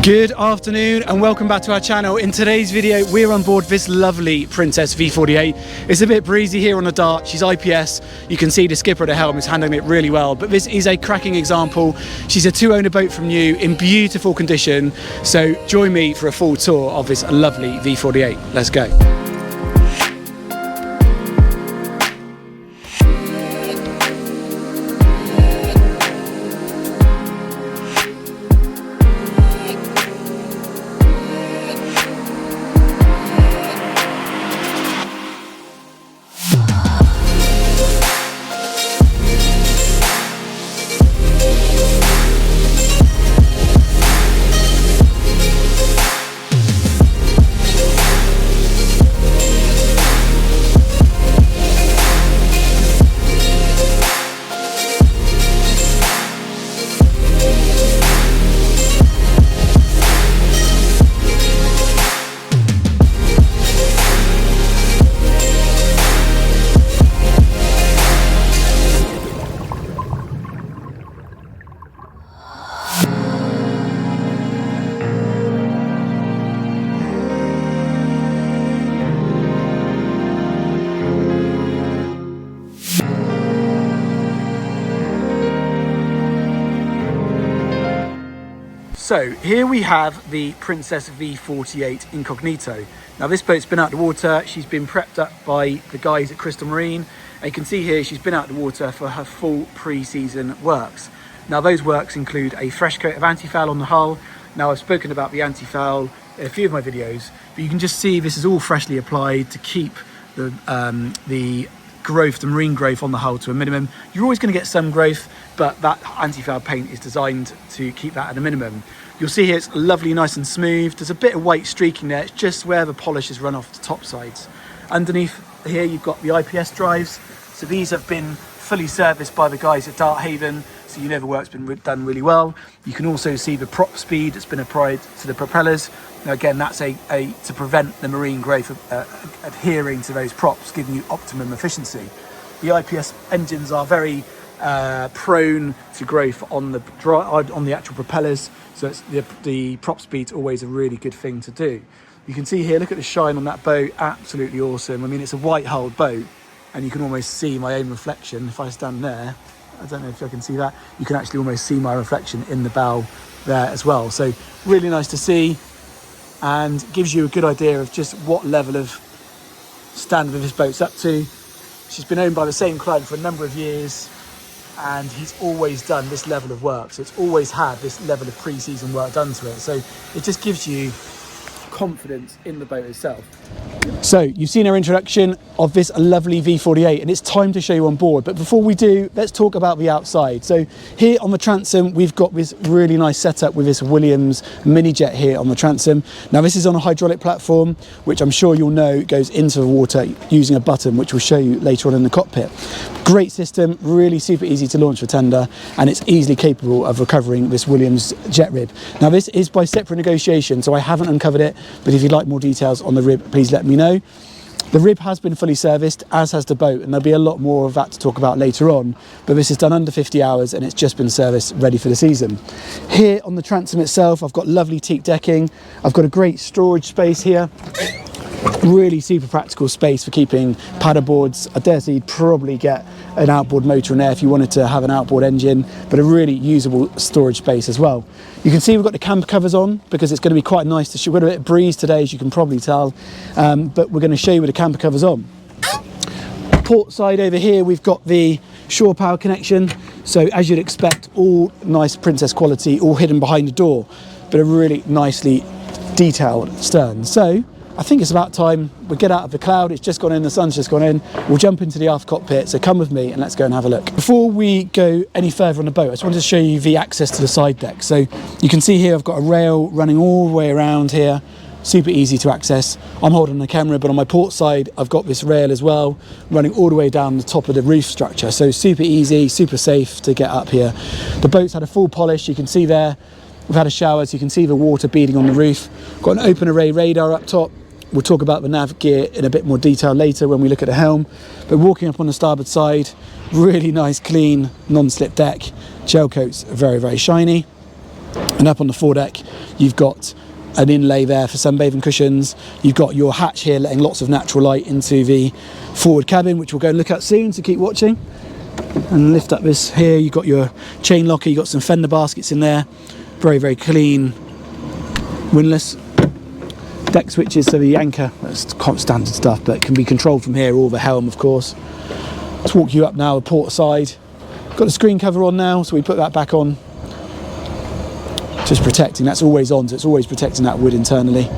Good afternoon and welcome back to our channel. In today's video we're on board this lovely Princess V48. It's a bit breezy here on the Dart. She's IPS. You can see the skipper at the helm is handling it really well, but this is a cracking example. She's a two-owner boat from new in beautiful condition, so join me for a full tour of this lovely V48. Let's go. So here we have the Princess V48 Incognito. Now this boat's been out the water, she's been prepped up by the guys at Crystal Marine, and you can see here she's been out the water for her full pre-season works. Now those works include a fresh coat of anti-foul on the hull. Now I've spoken about the anti-foul in a few of my videos, but you can just see this is all freshly applied to keep the growth, the marine growth on the hull to a minimum. You're always going to get some growth, but that anti-foul paint is designed to keep that at a minimum. You'll see here it's lovely, nice and smooth. There's a bit of white streaking there. It's just where the polish has run off the top sides. Underneath here you've got the IPS drives. So these have been fully serviced by the guys at Dart Haven, so you know the work's been done really well. You can also see the prop speed that's been applied to the propellers. Now again, that's to prevent the marine growth adhering to those props, giving you optimum efficiency. The IPS engines are very prone to growth on the actual propellers, so it's the prop speed's always a really good thing to do. You can see here, look at the shine on that boat, absolutely awesome. I mean, it's a white hulled boat and you can almost see my own reflection. If I stand there, I don't know if you can see that, you can actually almost see my reflection in the bow there as well. So really nice to see, and gives you a good idea of just what level of standard this boat's up to. She's been owned by the same client for a number of years, and he's always done this level of work. So it's always had this level of pre-season work done to it. So it just gives you confidence in the boat itself. So you've seen our introduction of this lovely V48, and it's time to show you on board. But before we do, let's talk about the outside. So here on the transom, we've got this really nice setup with this Williams mini jet here on the transom. Now this is on a hydraulic platform, which I'm sure you'll know goes into the water using a button, which we'll show you later on in the cockpit. Great system, really super easy to launch for tender, and it's easily capable of recovering this Williams jet rib. Now this is by separate negotiation, so I haven't uncovered it, but if you'd like more details on the rib, please let me know. The rib has been fully serviced, as has the boat, and there'll be a lot more of that to talk about later on, but this is done under 50 hours and it's just been serviced, ready for the season. Here on the transom itself, I've got lovely teak decking. I've got a great storage space here. Really super practical space for keeping paddle boards. I dare say you'd probably get an outboard motor in there if you wanted to have an outboard engine, but a really usable storage space as well. You can see we've got the camper covers on because it's going to be quite nice to shoot. We've got a bit of breeze today, as you can probably tell, but we're going to show you with the camper covers on. Port side over here, we've got the shore power connection. So as you'd expect, all nice Princess quality, all hidden behind the door, but a really nicely detailed stern. So I think it's about time we get out of the cloud. It's just gone in, the sun's just gone in. We'll jump into the aft cockpit, so come with me and let's go and have a look. Before we go any further on the boat, I just wanted to show you the access to the side deck. So you can see here I've got a rail running all the way around here, super easy to access. I'm holding the camera, but on my port side I've got this rail as well, running all the way down the top of the roof structure. So super easy, super safe to get up here. The boat's had a full polish, you can see there. We've had a shower, so you can see the water beading on the roof. Got an open array radar up top. We'll talk about the nav gear in a bit more detail later when we look at the helm. But walking up on the starboard side, really nice, clean, non-slip deck. Gel coat's very, very shiny. And up on the foredeck, you've got an inlay there for sunbathing cushions. You've got your hatch here letting lots of natural light into the forward cabin, which we'll go and look at soon, so keep watching. And lift up this here, you've got your chain locker, you've got some fender baskets in there. Very, very clean windlass. Deck switches, so the anchor, that's standard stuff, but it can be controlled from here, or the helm, of course. Let's walk you up now, the port side. Got the screen cover on now, so we put that back on. Just protecting, that's always on, so it's always protecting that wood internally.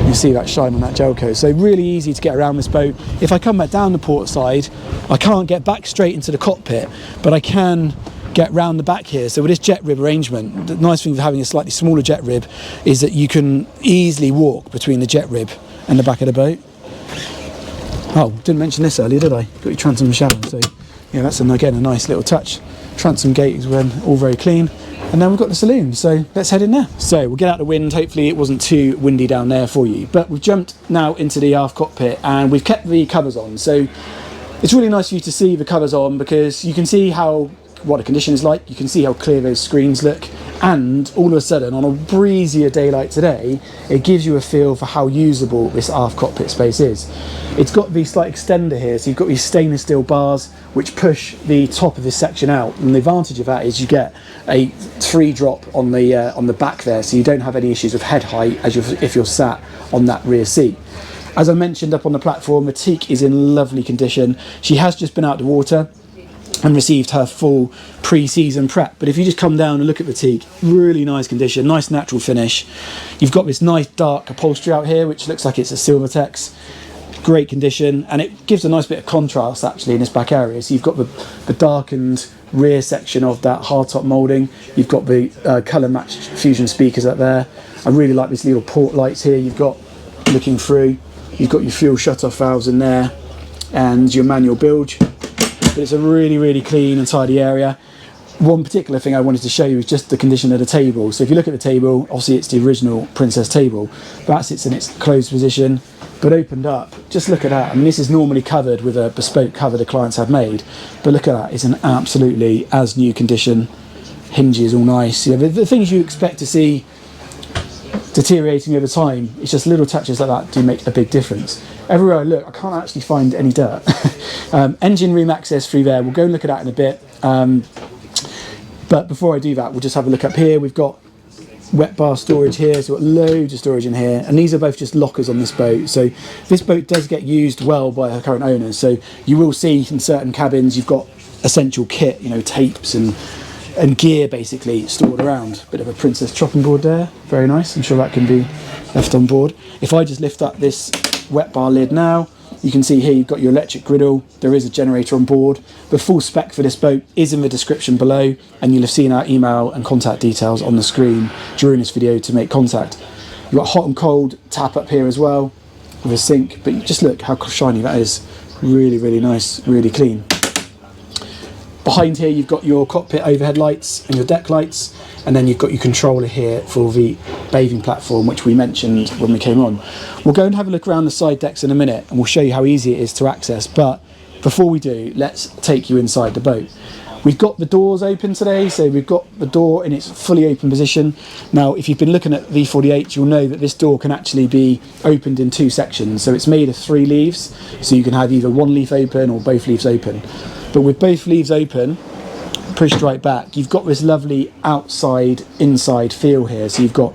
You see that shine on that gel coat. So really easy to get around this boat. If I come back down the port side, I can't get back straight into the cockpit, but I can get round the back here. So with this jet rib arrangement, the nice thing of having a slightly smaller jet rib is that you can easily walk between the jet rib and the back of the boat. Oh, didn't mention this earlier, did I? Got your transom shower, so yeah, that's again a nice little touch. Transom gate is all very clean. And then we've got the saloon, so let's head in there. So we'll get out the wind. Hopefully it wasn't too windy down there for you, but we've jumped now into the aft cockpit and we've kept the covers on. So it's really nice for you to see the covers on, because you can see what the condition is like, you can see how clear those screens look, and all of a sudden on a breezier day like today, it gives you a feel for how usable this aft cockpit space is. It's got the slight extender here, so you've got these stainless steel bars which push the top of this section out, and the advantage of that is you get a 3 drop on the back there, so you don't have any issues with head height if you're sat on that rear seat. As I mentioned up on the platform, the teak is in lovely condition. She has just been out the water and received her full pre-season prep, but if you just come down and look at the teak, really nice condition, nice natural finish. You've got this nice dark upholstery out here which looks like it's a Silvertex, great condition, and it gives a nice bit of contrast actually in this back area. So you've got the darkened rear section of that hardtop moulding, you've got the colour matched fusion speakers up there. I really like these little port lights here you've got looking through. You've got your fuel shut-off valves in there and your manual bilge. But it's a really, really clean and tidy area. One particular thing I wanted to show you is just the condition of the table. So if you look at the table, obviously it's the original Princess table. That sits in its closed position, but opened up. Just look at that. I mean, this is normally covered with a bespoke cover the clients have made, but look at that. It's an absolutely as new condition. Hinges all nice. You know, the things you expect to see deteriorating over time, it's just little touches like that do make a big difference. Everywhere I look, I can't actually find any dirt. Engine room access through there, we'll go and look at that in a bit. But before I do that, we'll just have a look up here. We've got wet bar storage here, so we've got loads of storage in here, and these are both just lockers on this boat. So this boat does get used well by her current owners, so you will see in certain cabins you've got essential kit, you know, tapes and gear basically stored around. Bit of a Princess chopping board there, very nice. I'm sure that can be left on board. If I just lift up this wet bar lid now, you can see here you've got your electric griddle. There is a generator on board. The full spec for this boat is in the description below, and you'll have seen our email and contact details on the screen during this video to make contact. You've got hot and cold tap up here as well with a sink, but just look how shiny that is. Really, really nice, really clean. Behind here you've got your cockpit overhead lights and your deck lights, and then you've got your controller here for the bathing platform, which we mentioned when we came on. We'll go and have a look around the side decks in a minute and we'll show you how easy it is to access, but before we do, let's take you inside the boat. We've got the doors open today, so we've got the door in its fully open position. Now, if you've been looking at V48, you'll know that this door can actually be opened in 2 sections. So it's made of 3 leaves, so you can have either 1 leaf open or both leaves open. But with both leaves open, pushed right back, you've got this lovely outside-inside feel here. So you've got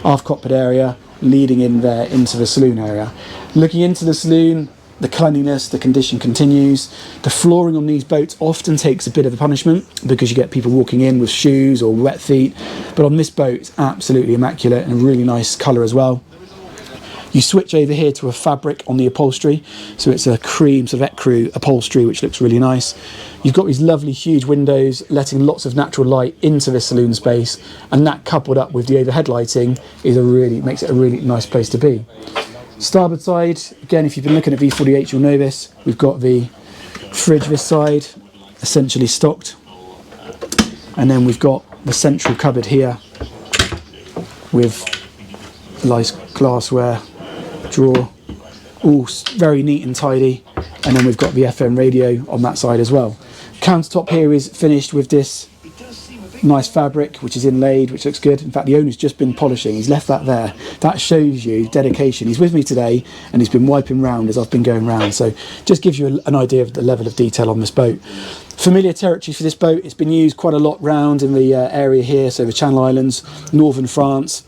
aft cockpit area leading in there into the saloon area. Looking into the saloon, the cleanliness, the condition continues. The flooring on these boats often takes a bit of a punishment because you get people walking in with shoes or wet feet, but on this boat it's absolutely immaculate and a really nice colour as well. You switch over here to a fabric on the upholstery, so it's a cream sort of ecru upholstery which looks really nice. You've got these lovely huge windows letting lots of natural light into the saloon space, and that coupled up with the overhead lighting makes it a really nice place to be. Starboard side, again, if you've been looking at V48 you'll know this. We've got the fridge this side, essentially stocked, and then we've got the central cupboard here with nice glassware drawer, all very neat and tidy, and then we've got the FM radio on that side as well. Countertop here is finished with this Nice fabric, which is inlaid, which looks good. In fact, the owner's just been polishing. He's left that there. That shows you dedication. He's with me today, and he's been wiping round as I've been going round. So just gives you an idea of the level of detail on this boat. Familiar territory for this boat. It's been used quite a lot round in the area here, so the Channel Islands, northern France.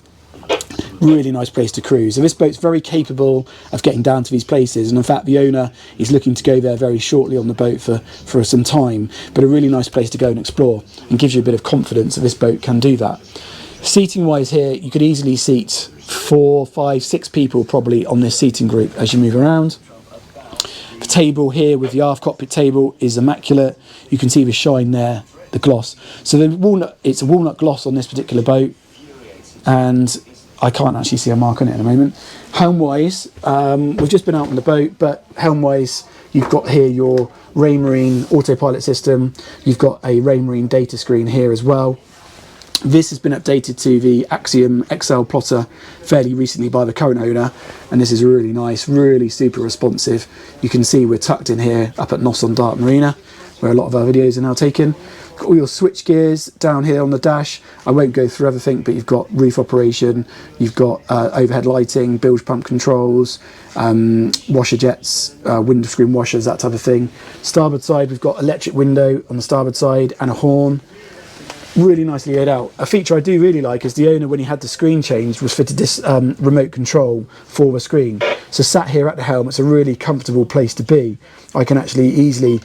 Really nice place to cruise. So this boat's very capable of getting down to these places, and in fact the owner is looking to go there very shortly on the boat for some time, but a really nice place to go and explore, and gives you a bit of confidence that this boat can do that. Seating wise here, you could easily seat 4, 5, 6 people probably on this seating group as you move around. The table here with the aft cockpit table is immaculate. You can see the shine there, the gloss. So it's a walnut gloss on this particular boat, and I can't actually see a mark on it at the moment. Helm-wise, we've just been out on the boat, but helm-wise, you've got here your Raymarine autopilot system. You've got a Raymarine data screen here as well. This has been updated to the Axiom XL plotter fairly recently by the current owner, and this is really nice, really super responsive. You can see we're tucked in here up at Nos on Dart Marina, where a lot of our videos are now taken. Got all your switch gears down here on the dash. I won't go through everything, but you've got roof operation, you've got overhead lighting, bilge pump controls, washer jets, windscreen washers, that type of thing. Starboard side, we've got electric window on the starboard side and a horn. Really nicely laid out. A feature I do really like is the owner, when he had the screen changed, was fitted this remote control for the screen. So sat here at the helm, it's a really comfortable place to be. I can actually easily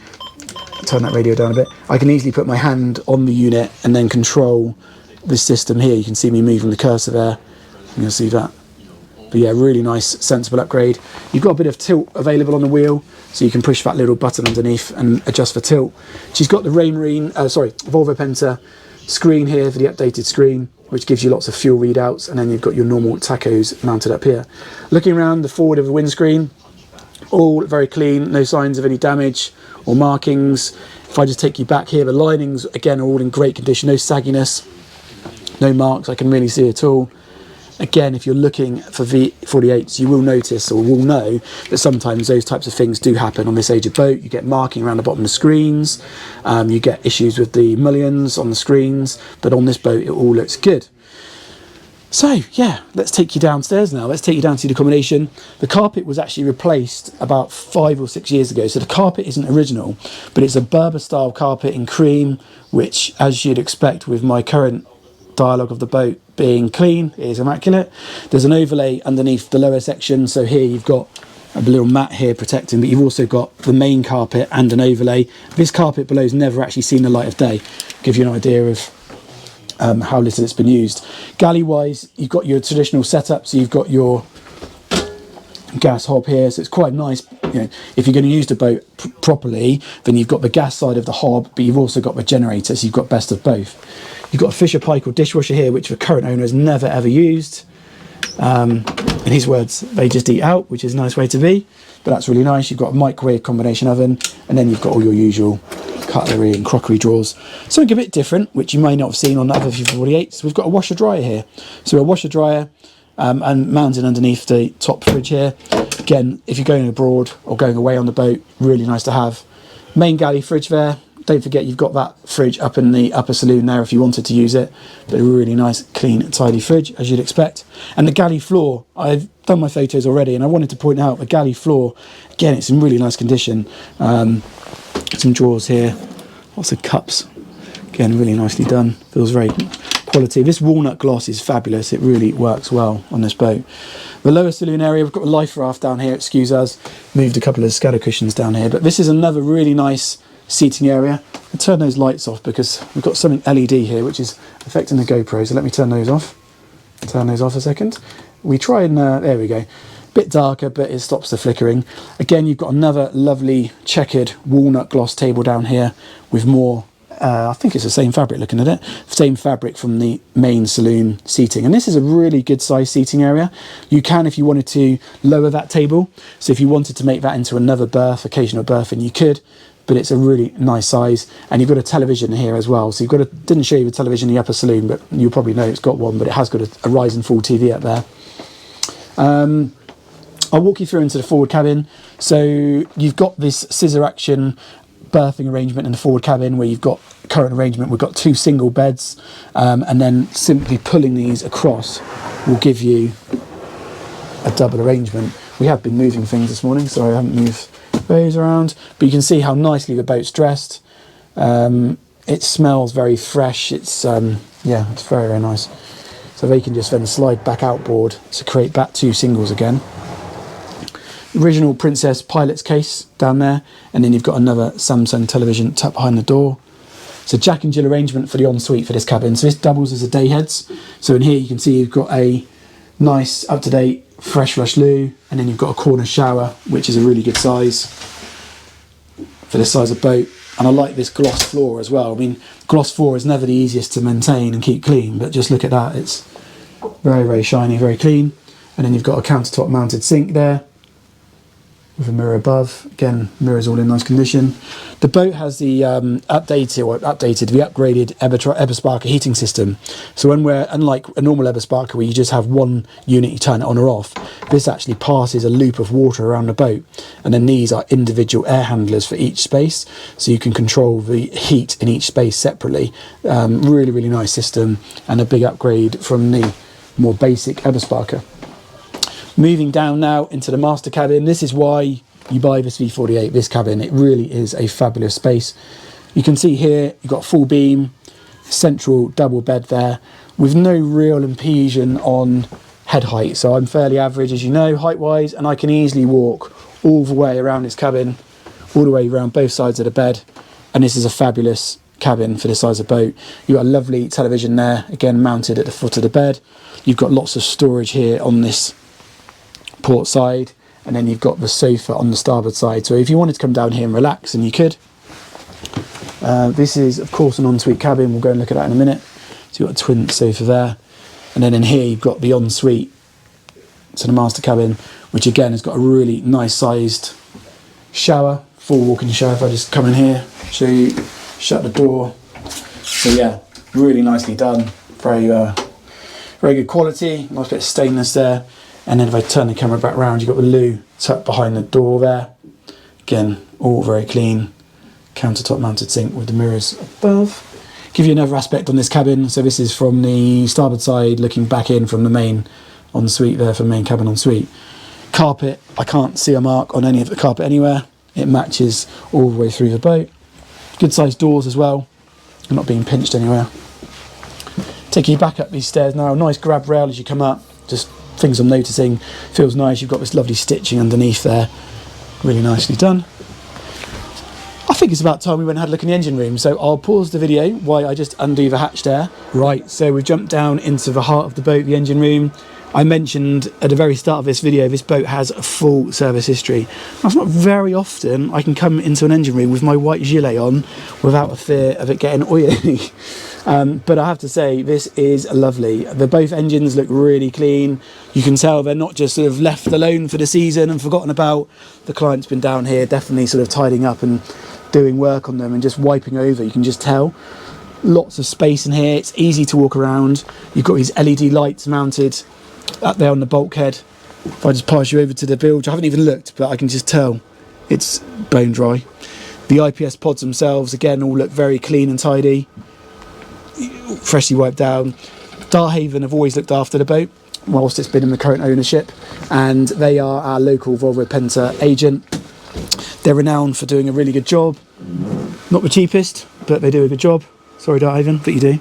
turn that radio down a bit. I can easily put my hand on the unit and then control this system here. You can see me moving the cursor there. You can see that. But yeah, really nice, sensible upgrade. You've got a bit of tilt available on the wheel, so you can push that little button underneath and adjust for tilt. She's got the Volvo Penta screen here for the updated screen, which gives you lots of fuel readouts, and then you've got your normal tachos mounted up here. Looking around the forward of the windscreen, all very clean, no signs of any damage or markings. If I just take you back here, the linings again are all in great condition, no sagginess, no marks I can really see at all. Again, if you're looking for V48s, you will notice or will know that sometimes those types of things do happen on this age of boat. You get marking around the bottom of the screens, you get issues with the mullions on the screens, but on this boat it all looks good. So yeah, let's take you downstairs now. Let's take you down to the accommodation. The carpet was actually replaced about 5 or 6 years ago, so the carpet isn't original, but it's a Berber style carpet in cream, which, as you'd expect with my current dialogue of the boat being clean, is immaculate. There's an overlay underneath the lower section, so here you've got a little mat here protecting, but you've also got the main carpet and an overlay. This carpet below has never actually seen the light of day. Give you an idea of how little it's been used. Galley wise, you've got your traditional setup, so you've got your gas hob here, so it's quite nice. You know, if you're going to use the boat properly, then you've got the gas side of the hob, but you've also got the generator, so you've got best of both. You've got a Fisher Paykel dishwasher here, which the current owner has never ever used. In his words, they just eat out, which is a nice way to be, but that's really nice. You've got a microwave combination oven, and then you've got all your usual cutlery and crockery drawers. Something a bit different, which you may not have seen on other V48s. We've got a washer dryer here. So a washer dryer and mounted underneath the top fridge here. Again, if you're going abroad or going away on the boat, really nice to have. Main galley fridge there. Don't forget you've got that fridge up in the upper saloon there if you wanted to use it, but a really nice, clean, tidy fridge, as you'd expect. And the galley floor, I've done my photos already, and I wanted to point out the galley floor. Again, it's in really nice condition. Some drawers here, lots of cups. Again, really nicely done. Feels very quality. This walnut gloss is fabulous. It really works well on this boat. The lower saloon area, we've got a life raft down here, excuse us. Moved a couple of scatter cushions down here, but this is another really nice seating area. I'll turn those lights off because we've got something LED here which is affecting the GoPro, so let me turn those off. Turn those off a second. We try and there we go. Bit darker, but it stops the flickering. Again, you've got another lovely checkered walnut gloss table down here with more I think it's the same fabric looking at it, same fabric from the main saloon seating, and this is a really good size seating area. You can, if you wanted to, lower that table, so if you wanted to make that into another berth, occasional berthing, you could, but it's a really nice size. And you've got a television here as well, so you've got a, didn't show you the television in the upper saloon, but you'll probably know it's got one, but it has got a rise and fall TV up there. I'll walk you through into the forward cabin. So you've got this scissor action berthing arrangement in the forward cabin where you've got current arrangement, we've got 2 single beds, and then simply pulling these across will give you a double arrangement. We have been moving things this morning, so I haven't moved those around, but you can see how nicely the boat's dressed. It smells very fresh. It's yeah, it's very, very nice. So they can just then slide back outboard to create back 2 singles again. Original Princess pilot's case down there, and then you've got another Samsung television tucked behind the door. It's a Jack and Jill arrangement for the ensuite for this cabin. So this doubles as a day heads. So in here you can see you've got a nice up-to-date fresh rush loo, and then you've got a corner shower, which is a really good size for this size of boat. And I like this gloss floor as well. I mean, gloss floor is never the easiest to maintain and keep clean, but just look at that. It's very, very shiny, very clean. And then you've got a countertop mounted sink there with a mirror above. Again, mirrors all in nice condition. The boat has the upgraded Ebersparker heating system. So when we're, unlike a normal Ebersparker where you just have one unit, you turn it on or off, this actually passes a loop of water around the boat. And then these are individual air handlers for each space. So you can control the heat in each space separately. Really, really nice system, and a big upgrade from the more basic Ebersparker. Moving down now into the master cabin. This is why you buy this V48, this cabin. It really is a fabulous space. You can see here you've got full beam, central double bed there, with no real impediment on head height. So I'm fairly average, as you know, height wise, and I can easily walk all the way around this cabin, all the way around both sides of the bed. And this is a fabulous cabin for this size of boat. You've got a lovely television there, again mounted at the foot of the bed. You've got lots of storage here on this port side, and then you've got the sofa on the starboard side. So if you wanted to come down here and relax, and you could. This is of course an ensuite cabin. We'll go and look at that in a minute. So you've got a twin sofa there, and then in here you've got the ensuite to the master cabin, which again has got a really nice sized shower, full walk-in shower. If I just come in here, show you, shut the door. So yeah, really nicely done. Very very good quality. Nice bit of stainless there. And then if I turn the camera back round, you've got the loo tucked behind the door there. Again, all very clean. Countertop mounted sink with the mirrors above. Give you another aspect on this cabin. So this is from the starboard side, looking back in from the main ensuite there, from the main cabin ensuite. Carpet, I can't see a mark on any of the carpet anywhere. It matches all the way through the boat. Good sized doors as well. They're not being pinched anywhere. Take you back up these stairs now. Nice grab rail as you come up. Just things I'm noticing, feels nice. You've got this lovely stitching underneath there, really nicely done. I think it's about time we went and had a look in the engine room, so I'll pause the video while I just undo the hatch there. Right, so we've jumped down into the heart of the boat, the engine room. I mentioned at the very start of this video, this boat has a full service history. That's not very often I can come into an engine room with my white gilet on without a fear of it getting oily. But I have to say, this is lovely. Both engines look really clean. You can tell they're not just sort of left alone for the season and forgotten about. The client's been down here definitely sort of tidying up and doing work on them and just wiping over. You can just tell. Lots of space in here. It's easy to walk around. You've got these LED lights mounted up there on the bulkhead. If I just pass you over to the bilge, I haven't even looked, but I can just tell it's bone dry. The IPS pods themselves, again, all look very clean and tidy. Freshly wiped down. Darthaven have always looked after the boat whilst it's been in the current ownership, and they are our local Volvo Penta agent. They're renowned for doing a really good job. Not the cheapest, but they do a good job. Sorry, Darthaven, but you do.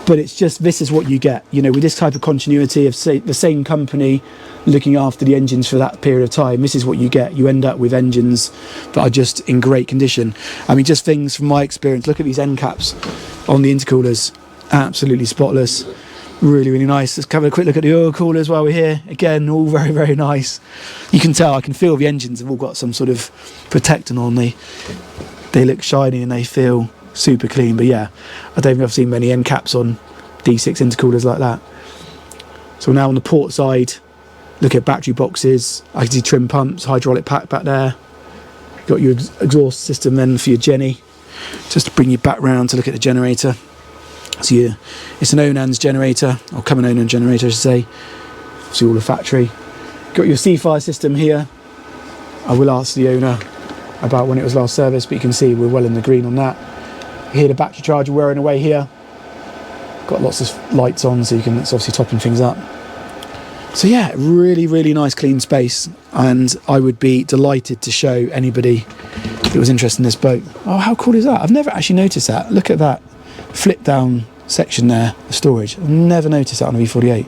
But it's just, this is what you get, you know, with this type of continuity of the same company looking after the engines for that period of time. This is what you get. You end up with engines that are just in great condition. I mean, just things from my experience. Look at these end caps on the intercoolers, absolutely spotless. Really, really nice. Let's have a quick look at the oil coolers while we're here. Again, all very, very nice. You can tell, I can feel the engines have all got some sort of protectant on. They look shiny and they feel super clean. But yeah, I don't think I've seen many end caps on D6 intercoolers like that. So now on the port side, look at battery boxes. I can see trim pumps, hydraulic pack back there. Got your exhaust system then for your Jenny. Just to bring you back round to look at the generator. So yeah, it's an Onans generator, or Cummins Onan generator I should say. See all the factory. Got your C-fire system here. I will ask the owner about when it was last serviced, but you can see we're well in the green on that. You hear the battery charger whirring away here. Got lots of lights on, so it's obviously topping things up. So yeah, really, really nice clean space, and I would be delighted to show anybody that was interested in this boat. Oh, how cool is that? I've never actually noticed that. Look at that flip down section there, the storage. I've never noticed that on a V48.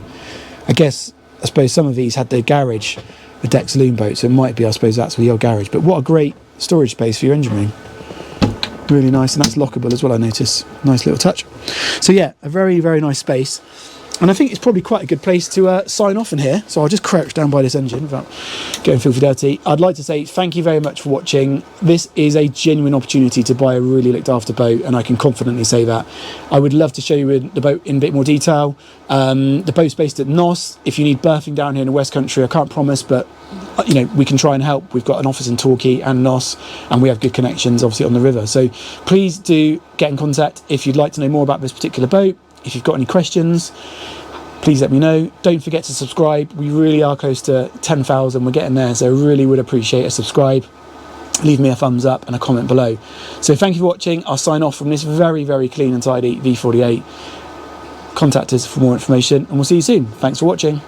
I suppose some of these had their garage, the deck saloon boat, so it might be, I suppose that's your garage. But what a great storage space for your engine room. Really nice, and that's lockable as well, I noticed. Nice little touch. So yeah, a very, very nice space. And I think it's probably quite a good place to sign off in here. So I'll just crouch down by this engine without getting filthy dirty. I'd like to say thank you very much for watching. This is a genuine opportunity to buy a really looked after boat, and I can confidently say that. I would love to show you the boat in a bit more detail. The boat's based at Nos. If you need berthing down here in the West Country, I can't promise, but you know, we can try and help. We've got an office in Torquay and Nos, and we have good connections obviously on the river. So please do get in contact if you'd like to know more about this particular boat. If you've got any questions, please let me know. Don't forget to subscribe. We really are close to 10,000. We're getting there, so really would appreciate a subscribe. Leave me a thumbs up and a comment below. So thank you for watching. I'll sign off from this very, very clean and tidy V48. Contact us for more information, and we'll see you soon. Thanks for watching.